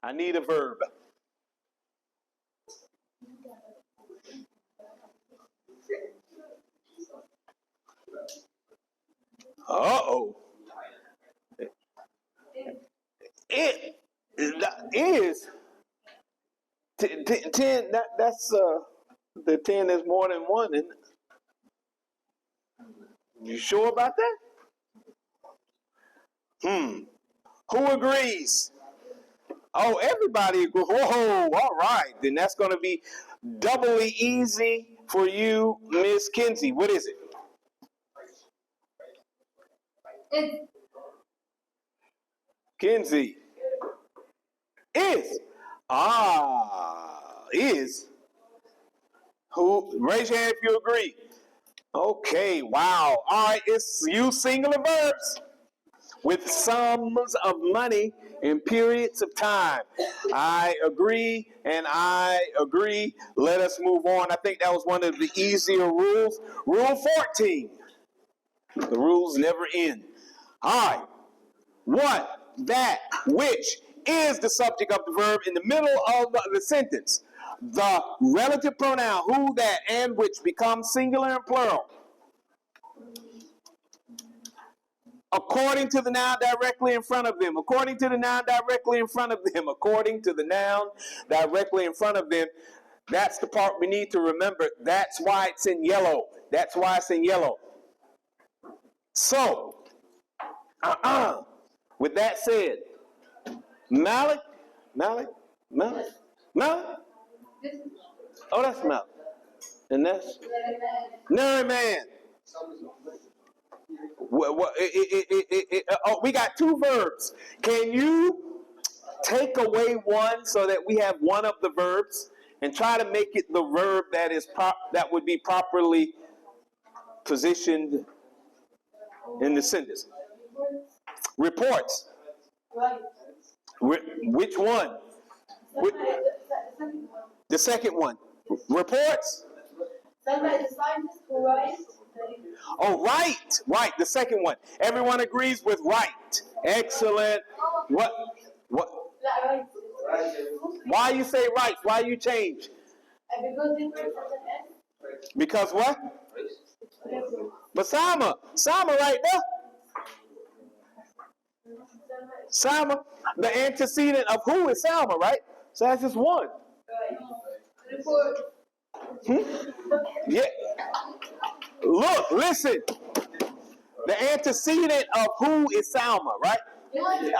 I need a verb. Uh-oh. It is 10. That's the 10 is more than one, isn't it? You sure about that? Who agrees? Oh, everybody agrees. Whoa, all right. Then that's going to be doubly easy for you, Miss Kinsey. What is it? Kinsey. Is. Is. Who? Raise your hand if you agree. Okay, wow. All right, it's you singular verbs with sums of money in periods of time. I agree and I agree. Let us move on. I think that was one of the easier rules. Rule 14. The rules never end. All right. What, that, which is the subject of the verb in the middle of the sentence. The relative pronoun who, that, and which becomes singular and plural according to the noun directly in front of them. According to the noun directly in front of them. According to the noun directly in front of them. That's the part we need to remember. That's why it's in yellow. That's why it's in yellow. So, with that said, Malik. Oh, that's Malik. And that's Nerd Man. We got two verbs. Can you take away one so that we have one of the verbs and try to make it the verb that is that would be properly positioned in the sentence? Reports. Which one? The second one. Reports. Oh, right. The second one. Everyone agrees with right. Excellent. What? Why you say right? Why you change? Because what? But Sama right there. Sama, the antecedent of who is Salma, right? So that's just one. Yeah. Look, listen. The antecedent of who is Salma, right?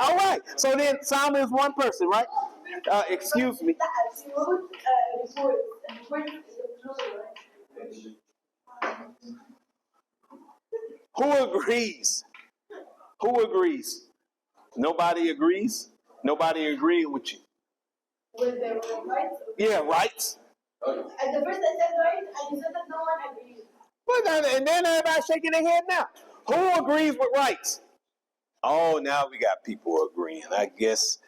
All right. So then Salma is one person, right? Excuse me. Who agrees? Who agrees? Nobody agrees? Nobody agreeing with you? With the rights? Yeah, rights. At the first I said right, and you said that no one agrees. Well, and then everybody's shaking their head now. Who agrees with rights? Oh, now we got people agreeing, I guess.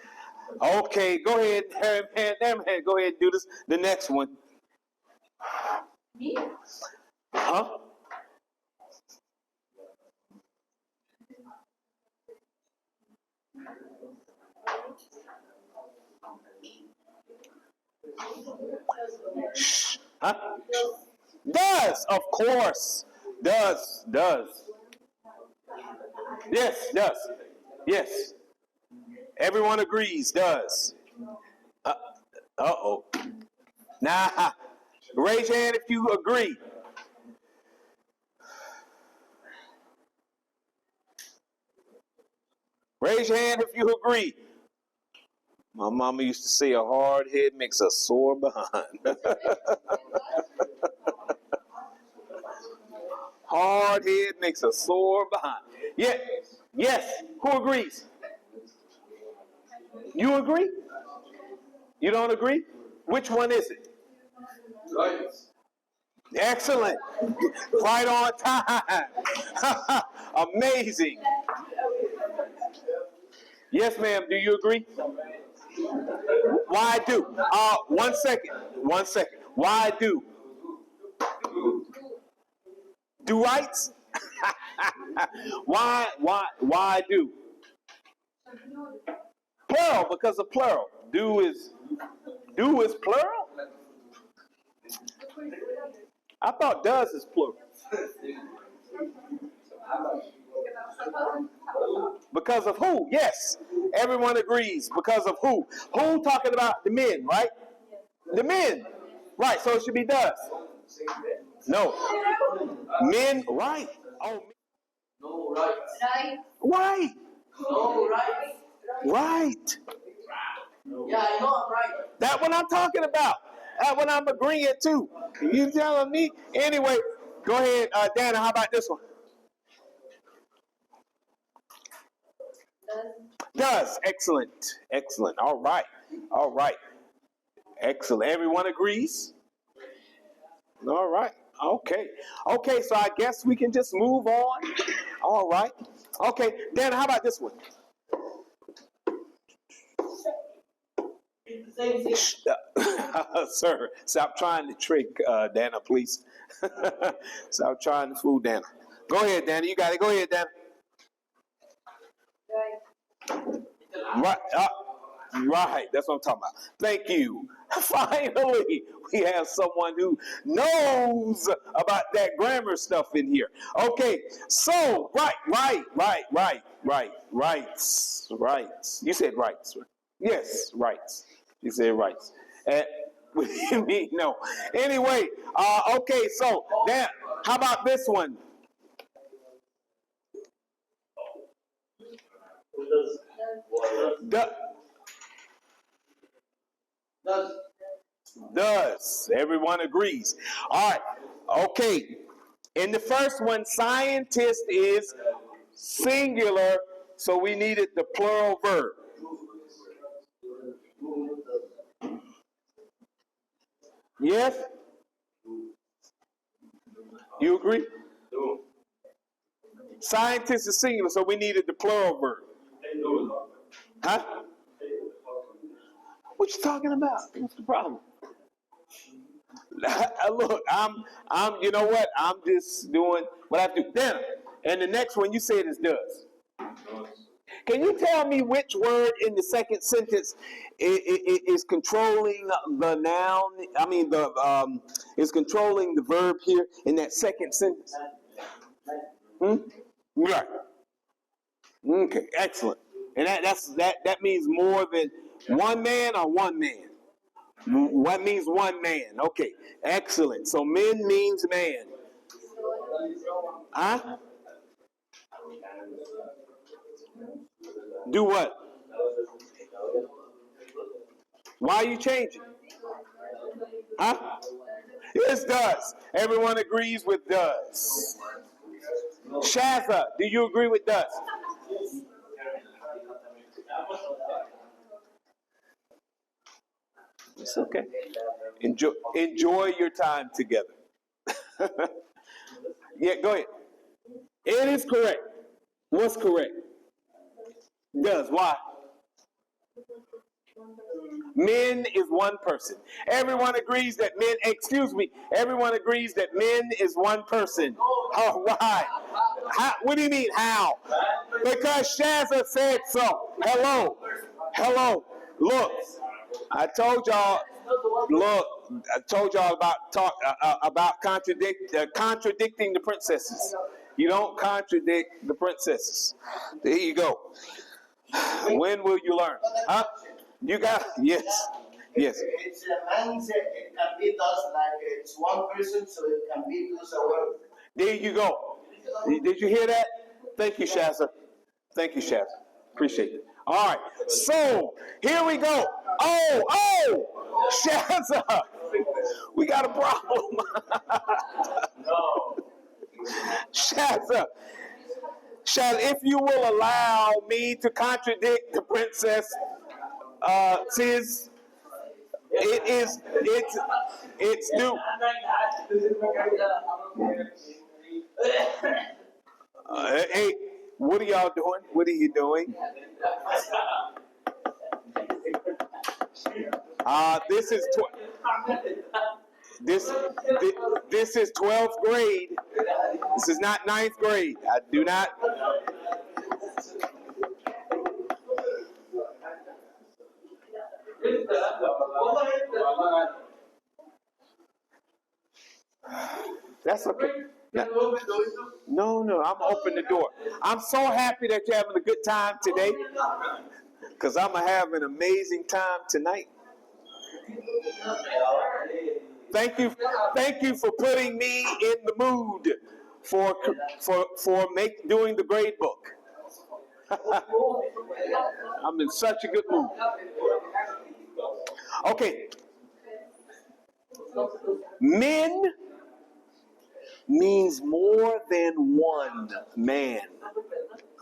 Okay, go ahead, man. Go ahead and do this. The next one. Me? Huh? Huh? Does, of course. Does. Yes, does. Yes. Everyone agrees, does. Uh-oh. Nah. Raise your hand if you agree. Raise your hand if you agree. My mama used to say a hard head makes a sore behind. Hard head makes a sore behind. Yeah. Yes. Who agrees? You agree? You don't agree? Which one is it? Right. Excellent. Right on time. Amazing. Yes, ma'am. Do you agree? Why do? 1 second. 1 second. Why do? Do rights? Why do? Plural, because of plural. Do is plural? I thought does is plural. Because of who? Yes. Everyone agrees. Because of who? Who talking about the men, right? The men. Right, so it should be does. No. Men, right. Oh, No, right. right. No, right. Right. Yeah, I know I'm right. That's what I'm talking about. That's what I'm agreeing to. You telling me? Anyway, go ahead, Dana, how about this one? Does. Excellent. Excellent. All right. All right. Excellent. Everyone agrees? All right. Okay. Okay, so I guess we can just move on. All right. Okay, Dana, how about this one? Sir, stop trying to trick Dana, please. Stop trying to fool Dana. Go ahead, Dana. You got it. Go ahead, Dana. Right. Right. That's what I'm talking about. Thank you. Finally, we have someone who knows about that grammar stuff in here. Okay. So, rights. You said rights. Right? Yes, rights. You said rights. What do you mean? No. Anyway, okay. So, now, how about this one? Does. Everyone agrees. All right. Okay. In the first one, scientist is singular, so we needed the plural verb. Yes? You agree? Scientist is singular, so we needed the plural verb. Huh? What you talking about? What's the problem? Look, you know what? I'm just doing what I have to do. Then, and the next one you said is does. Can you tell me which word in the second sentence is controlling the noun? I mean, is controlling the verb here in that second sentence? Right. Okay, excellent. And that means more than one man or one man. What means one man? Okay, excellent. So men means man. Huh? Do what? Why are you changing? Huh? Yes, does. Everyone agrees with does. Shaza, do you agree with does? It's okay. Enjoy your time together. Yeah, go ahead. It is correct. What's correct? Does. Why? Men is one person. Everyone agrees that men, everyone agrees that men is one person. Oh, why? How, what do you mean, how? Because Shazza said so. Hello. Look, I told y'all about contradicting the princesses. You don't contradict the princesses. There you go. When will you learn? Huh? You got yes. It's a man said it can be does like it's one person, so it can be does a word. There you go. Did you hear that? Thank you, Shazza. Appreciate it. All right. So here we go. Oh, Shazza. We got a problem. No. Shazza, if you will allow me to contradict the princess, sis, it's new. Hey, what are y'all doing? What are you doing? This is 12th grade. This is not 9th grade. I do not. That's okay. No, I'm open the door. I'm so happy that you're having a good time today, because I'm going to have an amazing time tonight. Thank you for putting me in the mood for doing the grade book. I'm in such a good mood. Okay. Men means more than one man.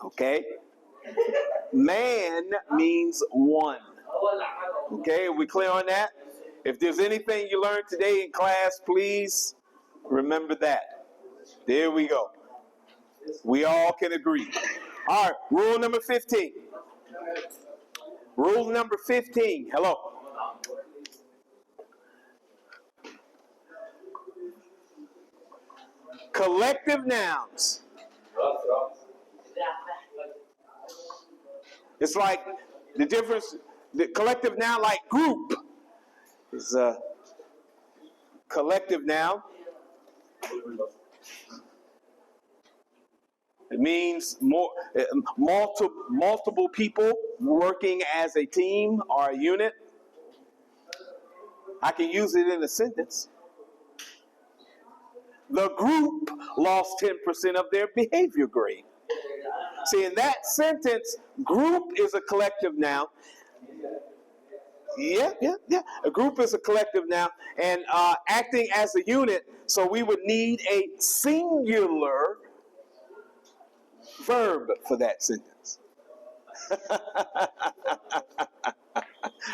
Okay? Man means one. Okay, are we clear on that? If there's anything you learned today in class, please remember that. There we go. We all can agree. All right, rule number 15. Rule number 15. Hello. Collective nouns. It's like the difference, the collective noun like group is a collective noun. It means multiple people working as a team or a unit. I can use it in a sentence. The group lost 10% of their behavior grade. See, in that sentence, group is a collective noun. Yeah. A group is a collective noun, and acting as a unit, so we would need a singular verb for that sentence.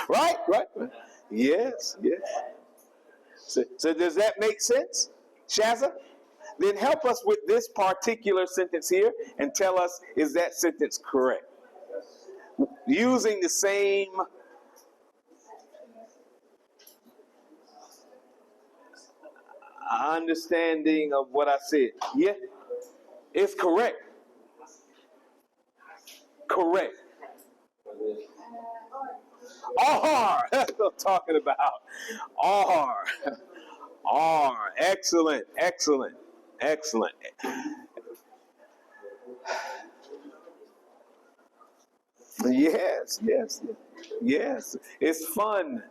Right? Yes. So does that make sense, Shazza? Then help us with this particular sentence here and tell us, is that sentence correct? Using the same understanding of what I said. Yeah, it's correct. Correct. R. That's what I'm talking about. R. Excellent. Yes. It's fun.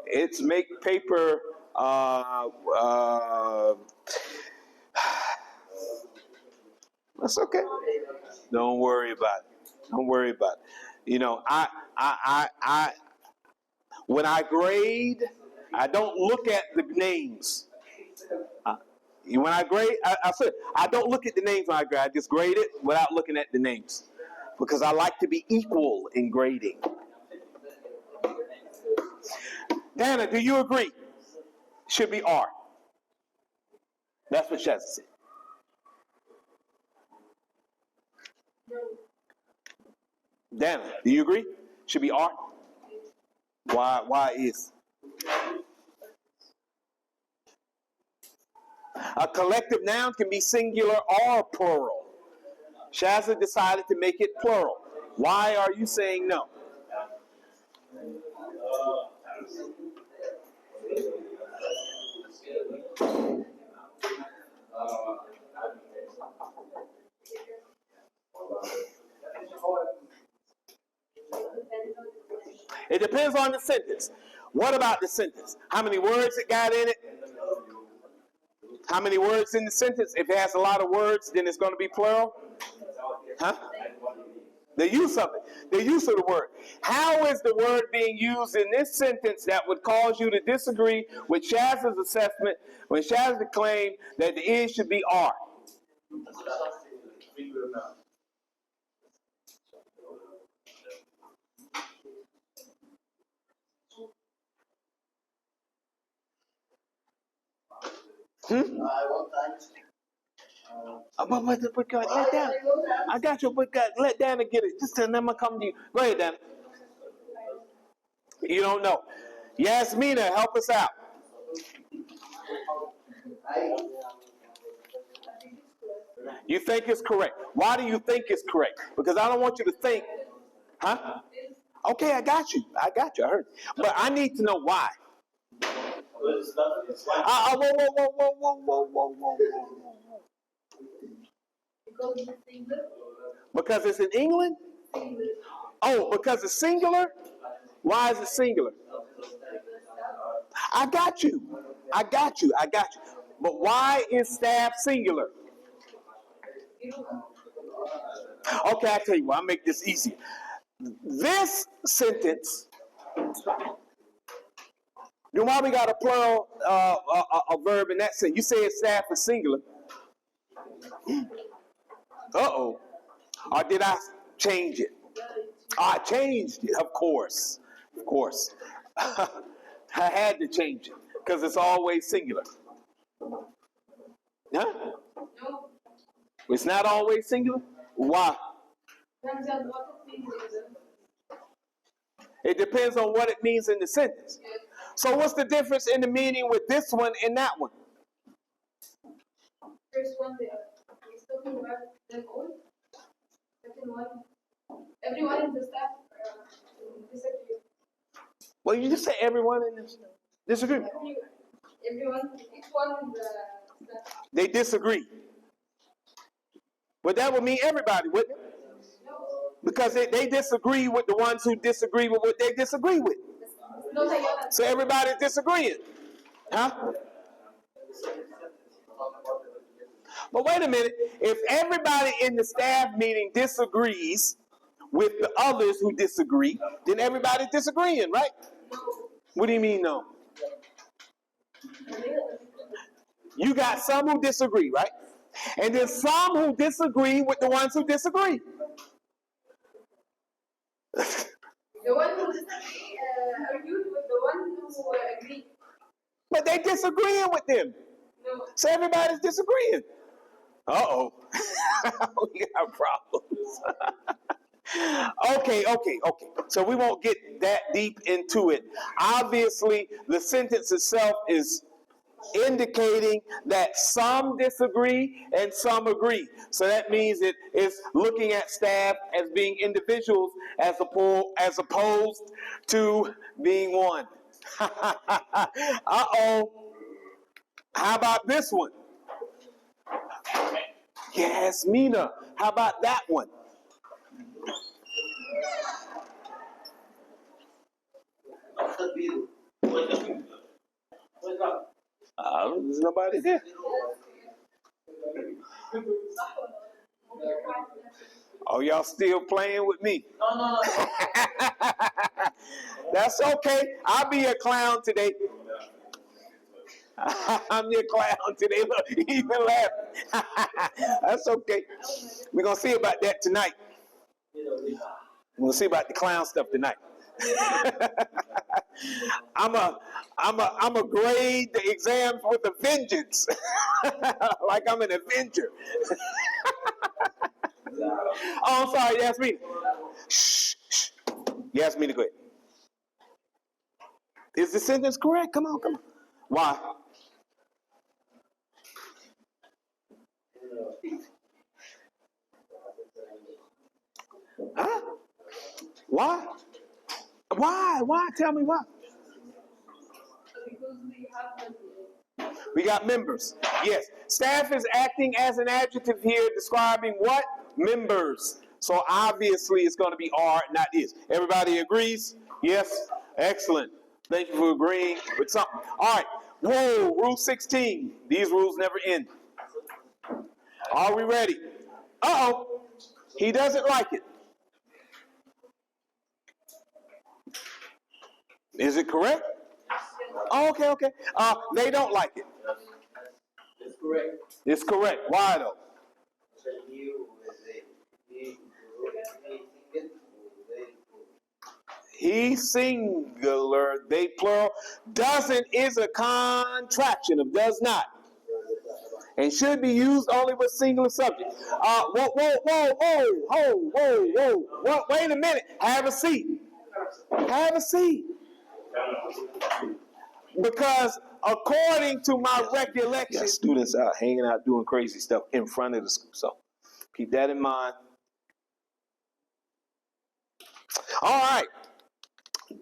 It's make paper. That's okay. Don't worry about it. You know, I when I grade, I don't look at the names. When I grade, I said I don't look at the names when I grade. I just grade it without looking at the names, because I like to be equal in grading. Dana, do you agree? Should be R. That's what Shazza said. Dana, do you agree? Should be R. Why is? A collective noun can be singular or plural. Shazza decided to make it plural. Why are you saying no? It depends on the sentence. What about the sentence? How many words it got in it? How many words in the sentence? If it has a lot of words, then it's going to be plural. Huh? The use of it. The use of the word. How is the word being used in this sentence that would cause you to disagree with Shazza's assessment when Shazza claimed that the is should be R? But let Dana. I got you, but let Dana get it. Just tell them I come to you. Go ahead, Dana. You don't know. Yasmina, help us out. You think it's correct. Why do you think it's correct? Because I don't want you to think, huh? Okay, I got you. I heard. But I need to know why. Whoa. Because it's single. Because it's in England? Single. Oh, because it's singular? Why is it singular? I got you. But why is staff singular? Okay, I tell you what, I'll make this easier. This sentence, then why we got a plural a verb in that sense? You say staff is singular. Uh-oh. Or did I change it? I changed it, of course. I had to change it because it's always singular. Huh? No. It's not always singular? Why? It depends on what it means in the sentence. So what's the difference in the meaning with this one and that one? First one, he's talking about them all. Second one, everyone in the staff disagree. Well, you just say everyone in this disagree. Everyone, each one in the staff. They disagree. But that would mean everybody, wouldn't it? No. Because they disagree with the ones who disagree with what they disagree with. So everybody's disagreeing. Huh? But wait a minute. If everybody in the staff meeting disagrees with the others who disagree, then everybody's disagreeing, right? What do you mean, no? You got some who disagree, right? And then some who disagree with the ones who disagree. The one who disagree argued with the one who agreed. But they disagreeing with them. No. So everybody's disagreeing. Uh-oh. We got problems. Okay. So we won't get that deep into it. Obviously, the sentence itself is indicating that some disagree and some agree. So that means it is looking at staff as being individuals as opposed to being one. Uh-oh. How about this one? Yes, Mina. How about that one? There's nobody there. Oh, y'all still playing with me? No. That's okay. I'll be a clown today. I'm your clown today. Look, he even laughing. That's okay. We're gonna see about that tonight. We'll see about the clown stuff tonight. I'm a grade the exams with a vengeance, like I'm an avenger. Oh, I'm sorry, Yasmin. Shh. Yasmin, go ahead. Is the sentence correct? Come on. Why? Huh? Why? Why? Tell me why. Because We got members. Yes. Staff is acting as an adjective here describing what? Members. So obviously it's going to be are, not is. Everybody agrees? Yes? Excellent. Thank you for agreeing with something. All right. Whoa, Rule 16. These rules never end. Are we ready? Uh-oh. He doesn't like it. Is it correct? Oh, okay. They don't like it. It's correct. It's correct. Why though? He singular, they plural. Doesn't is a contraction of does not. And should be used only with singular subject. Whoa. Wait a minute. Have a seat. Because according to my recollection, students out hanging out doing crazy stuff in front of the school. So keep that in mind. All right.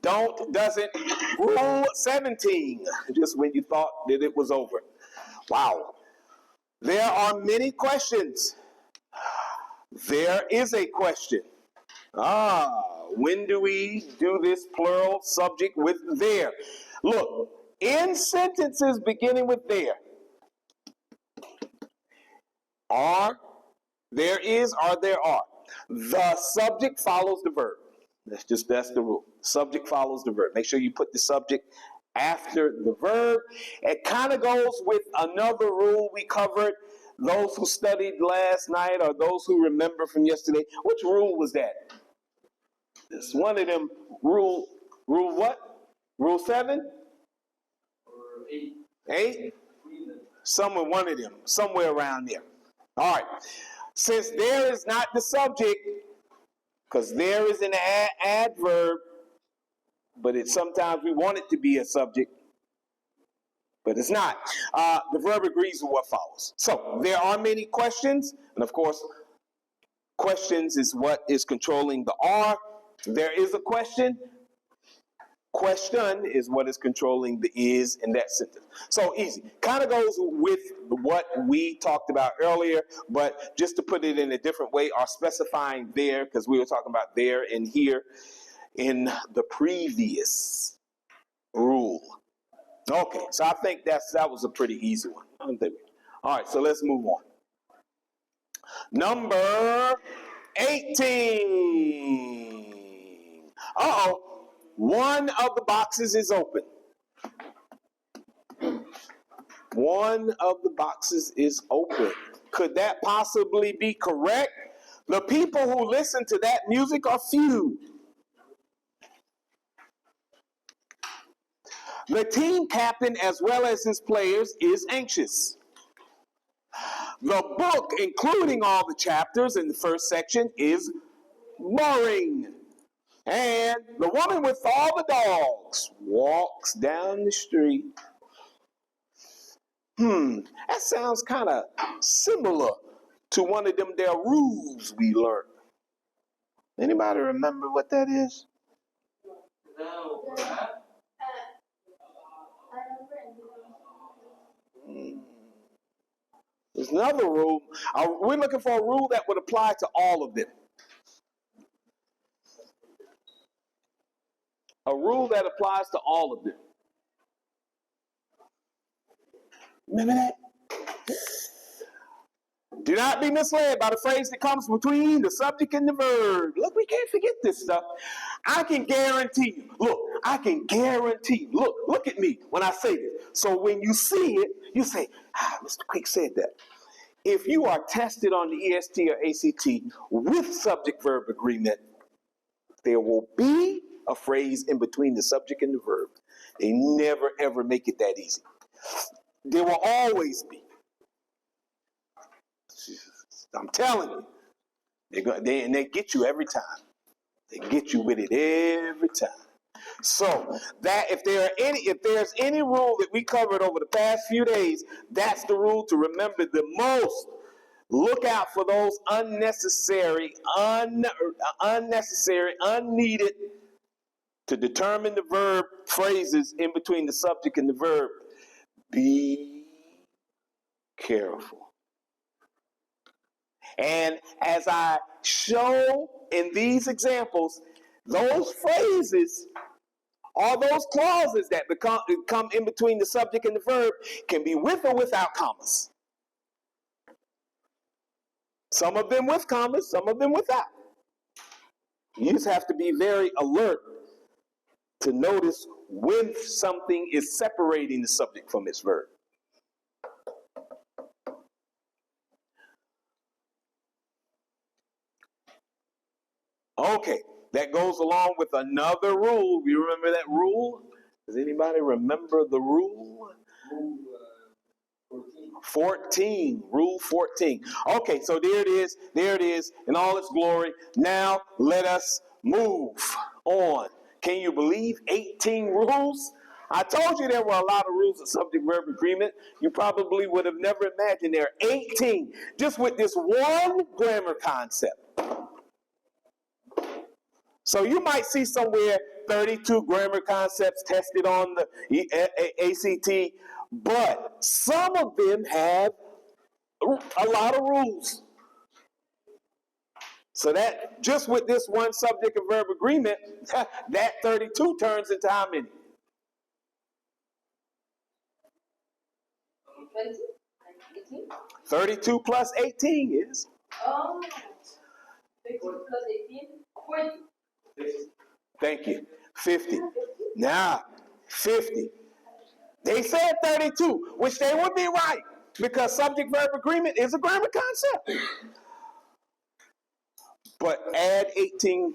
Don't, doesn't. Rule 17, just when you thought that it was over. Wow. There are many questions. There is a question. When do we do this plural subject with there? Look, in sentences beginning with there, are, there is, or there are, the subject follows the verb. That's the rule. Subject follows the verb. Make sure you put the subject after the verb. It kind of goes with another rule we covered. Those who studied last night or those who remember from yesterday, which rule was that? It's one of them. Rule what? Rule 7? Or 8. 8? One of them, somewhere around there. All right. Since there is not the subject, because there is an adverb, but sometimes we want it to be a subject, but it's not. The verb agrees with what follows. So there are many questions, and of course, questions is what is controlling the are. There is a question. Question is what is controlling the is in that sentence. So easy. Kind of goes with what we talked about earlier, but just to put it in a different way, are specifying there, because we were talking about there and here in the previous rule. Okay, so I think that was a pretty easy one. All right, so let's move on. Number 18. Uh-oh. One of the boxes is open. One of the boxes is open. Could that possibly be correct? The people who listen to that music are few. The team captain, as well as his players, is anxious. The book, including all the chapters in the first section, is boring. And the woman with all the dogs walks down the street. That sounds kind of similar to one of them there rules we learned. Anybody remember what that is? No. There's another rule. We're looking for a rule that would apply to all of them. A rule that applies to all of them. Remember that? Do not be misled by the phrase that comes between the subject and the verb. Look, we can't forget this stuff. I can guarantee you. Look, I can guarantee you. Look at me when I say this. So when you see it, you say, Mr. Quick said that. If you are tested on the EST or ACT with subject-verb agreement, there will be a phrase in between the subject and the verb. They never, ever make it that easy. There will always be. I'm telling you. They get you every time. They get you with it every time. So that if there's any rule that we covered over the past few days, that's the rule to remember the most. Look out for those unnecessary, unneeded to determine the verb phrases in between the subject and the verb. Be careful. And as I show in these examples, those phrases or those clauses that come in between the subject and the verb can be with or without commas. Some of them with commas, some of them without. You just have to be very alert to notice when something is separating the subject from its verb. Okay, that goes along with another rule. You remember that rule? Does anybody remember the rule? 14, rule 14. Okay, so there it is in all its glory. Now let us move on. Can you believe 18 rules? I told you there were a lot of rules of subject-verb agreement. You probably would have never imagined there are 18 just with this one grammar concept. So you might see somewhere 32 grammar concepts tested on the ACT, but some of them have a lot of rules. So that just with this one subject and verb agreement, that 32 turns into how many? 20? 18? 32 plus 18 is? 32 plus 18? 40. Thank you. 50. Now, 50. They said 32, which they would be right, because subject verb agreement is a grammar concept. But add 18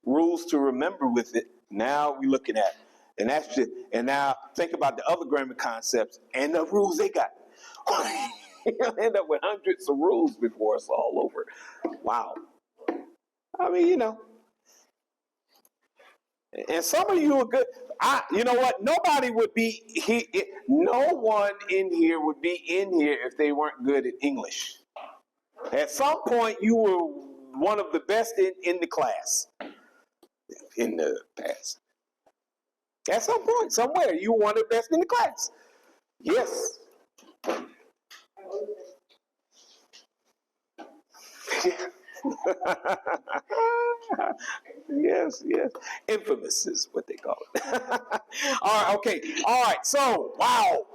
rules to remember with it. Now we're looking at, and that's just, and now think about the other grammar concepts and the rules they got. You'll end up with hundreds of rules before it's all over. Wow. I mean, you know. And some of you are good. You know what? Nobody would be no one in here would be in here if they weren't good at English. At some point, you were one of the best in the class in the past. At some point, somewhere, you were one of the best in the class. Yes. Yes. Infamous is what they call it. All right, okay. All right, so, wow.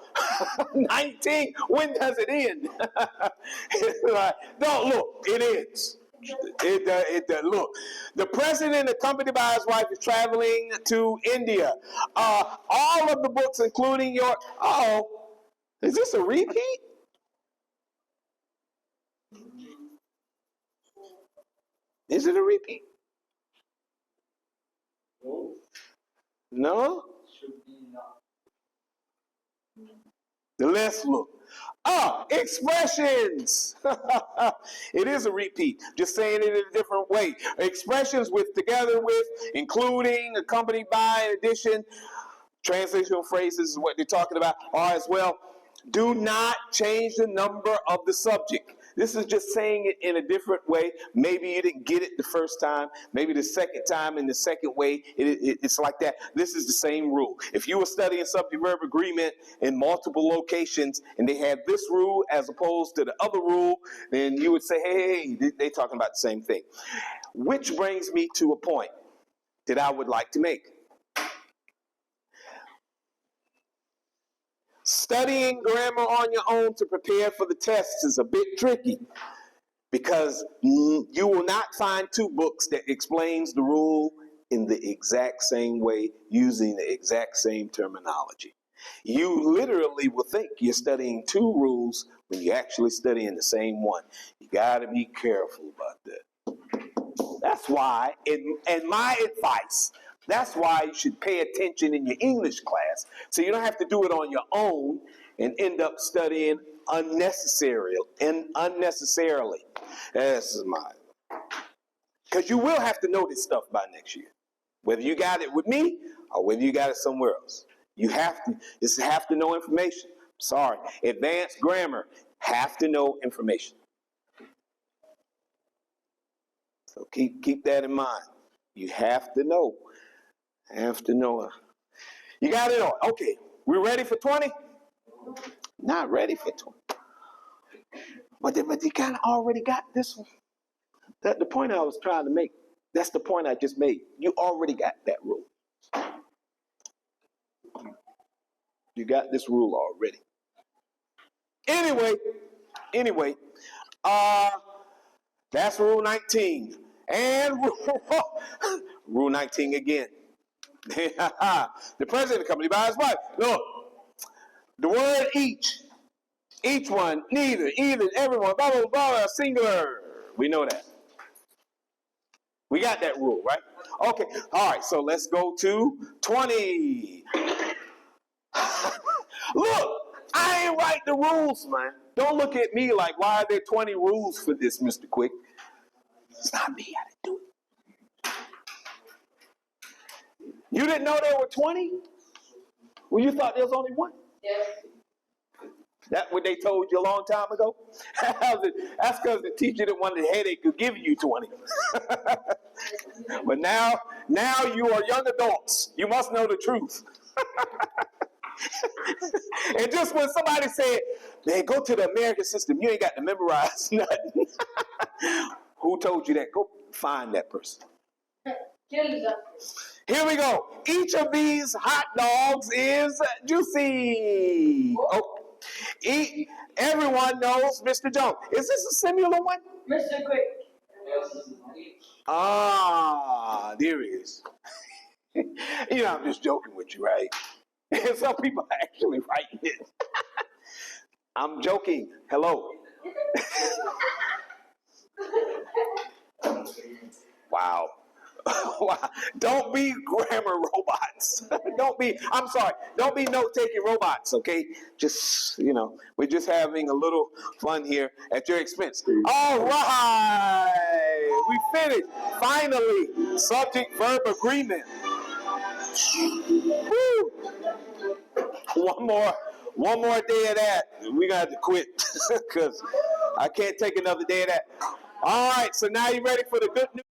19, when does it end? No, look, it ends. Look, the president accompanied by his wife is traveling to India. All of the books, including your, is this a repeat? Is it a repeat? No? Should be not. Let's look. Expressions. It is a repeat. Just saying it in a different way. Expressions with, together with, including, accompanied by, in addition. Translational phrases is what they're talking about are as well. Do not change the number of the subject. This is just saying it in a different way. Maybe you didn't get it the first time. Maybe the second time in the second way, it's like that. This is the same rule. If you were studying subject-verb agreement in multiple locations and they had this rule as opposed to the other rule, then you would say, hey, they're talking about the same thing. Which brings me to a point that I would like to make. Studying grammar on your own to prepare for the tests is a bit tricky because you will not find two books that explains the rule in the exact same way using the exact same terminology. You literally will think you're studying two rules when you're actually studying the same one. You got to be careful about that. That's why, in my advice, that's why you should pay attention in your English class so you don't have to do it on your own and end up studying unnecessarily. This is mine. Because you will have to know this stuff by next year. Whether you got it with me or whether you got it somewhere else. You have to know information. Sorry. Advanced grammar, have to know information. So keep that in mind. You have to know. You got it all. Okay, we ready for 20? Not ready for 20. But you kind of already got this one. That's the point I was trying to make. That's the point I just made. You already got that rule. You got this rule already. Anyway, that's rule 19. And rule 19 again. The president accompanied by his wife. Look, the word each one, neither, either, everyone, blah, blah, blah, singular. We know that. We got that rule, right? Okay, all right, so let's go to 20. Look, I ain't write the rules, man. Don't look at me like, why are there 20 rules for this, Mr. Quick? It's not me, I didn't do it. You didn't know there were 20? Well, you thought there was only one? Yes. That's what they told you a long time ago? That's because the teacher didn't want the headache of giving you 20. But now Now you are young adults. You must know the truth. And just when somebody said, man, go to the American system, you ain't got to memorize nothing. Who told you that? Go find that person. Here we go. Each of these hot dogs is juicy. Oh, everyone knows Mr. Jones. Is this a similar one? Mr. Quick. Ah, there he is. You know, I'm just joking with you, right? And some people are actually writing it. I'm joking. Hello. Wow. Wow. Don't be grammar robots. Don't be note-taking robots, okay? Just, we're just having a little fun here at your expense. All right. We finished. Finally, subject verb agreement. Woo. One more day of that. We got to quit because I can't take another day of that. All right, so now you ready for the good news?